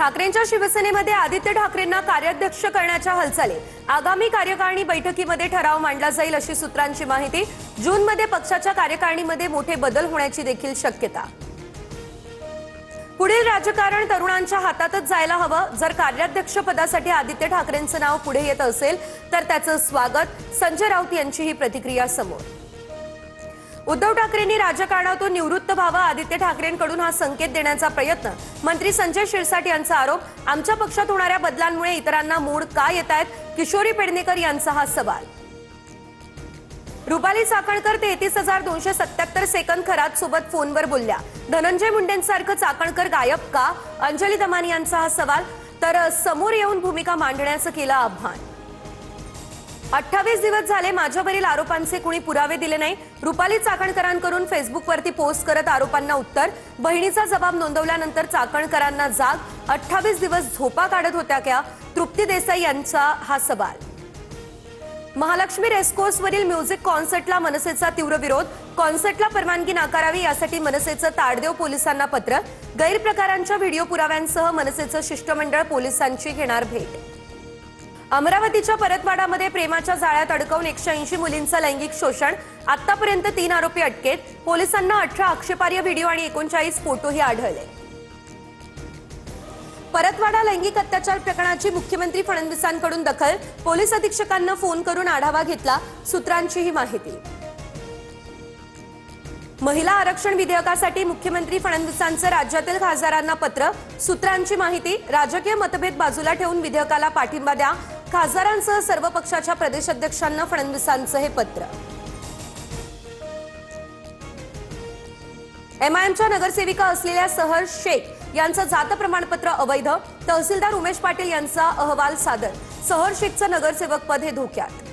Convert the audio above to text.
ठाकरेंच्या शिवसेनेमध्ये आदित्य ठाकरेंना कार्याध्यक्ष करण्याच्या हालचाली। आगामी कार्यकारिणी बैठकीमध्ये ठराव मांडला जाईल अशी सूत्रांची माहिती। जूनमध्ये पक्षाच्या कार्यकारिणीमध्ये मोठे बदल होण्याची देखील शक्यता। पुढील राजकारण तरुणांच्या हातातच जायला हवं। जर कार्याध्यक्ष पदासाठी आदित्य ठाकरेंचं नाव पुढे येत असेल तर त्याचं स्वागत। संजय राऊत यांची ही प्रतिक्रिया समोर। उद्धव ठाकरेंनी राजकारणातून निवृत्त व्हावं, आदित्य ठाकरेंकडून हा संकेत देण्याचा प्रयत्न। मंत्री संजय शिरसाट यांचा आरोप। आमच्या पक्षात होणाऱ्या बदलांमुळे इतरांना मूड का येतायत, किशोरी पेडणेकर यांचा हा सवाल। रुपाली चाकणकर 33,277 सेकंद खरात सोबत फोनवर बोलल्या। धनंजय मुंडेंसारखं चाकणकर गायब का, अंजली दमानी यांचा हा सवाल। तर समोर येऊन भूमिका मांडण्याचं केलं आव्हान। 28 दिवस झाले माझ्यावरील आरोपांचे कुणी पुरावे दिले नाही। रुपाली चाकणकरांकडून फेसबुकवरती पोस्ट करत आरोपांना उत्तर। बहिणीचा जबाब नोंदवल्यानंतर चाकणकरांना जाग। 28 दिवस झोपा काढत होत्या क्या, तृप्ती देसाई यांचा हा सवाल। महालक्ष्मी रेसकोर्सवरील म्युझिक कॉन्सर्टला मनसेचा तीव्र विरोध। कॉन्सर्टला परवानगी नाकारावी यासाठी मनसेचं ताडदेव पोलिसांना पत्र। गैरप्रकारांच्या व्हिडिओ पुराव्यांसह मनसेचं शिष्टमंडळ पोलिसांची घेणार भेट। अमरावतीच्या परतवाडामध्ये प्रेमाच्या जाळ्यात अडकवून 180 मुलींचं लैंगिक शोषण। आतापर्यंत 3 आरोपी अटकेत। पोलिसांना 18 आक्षेपार्ह व्हिडिओ आणि 39 फोटोही आढळले। परतवाडा लैंगिक अत्याचार प्रकरणाची मुख्यमंत्री फडणवीसांकडून दखल। पोलीस अधीक्षकांना फोन करून आढावा घेतला। सूत्रांची ही माहिती। महिला आरक्षण विधेयकासाठी मुख्यमंत्री फडणवीसांचं राज्यातील खासदारांना पत्र। सूत्रांची माहिती। राजकीय मतभेद बाजूला ठेवून विधेयकाला पाठिंबा द्या। खासदारांसह सर्व पक्षाच्या प्रदेशाध्यक्षांना फडणवीसांचं हे पत्र। एमआयएमच्या नगरसेविका असलेल्या सहर शेख यांचं जात प्रमाणपत्र अवैध। तहसीलदार उमेश पाटील यांचा अहवाल सादर। सहर शेखचं नगरसेवक पद हे धोक्यात।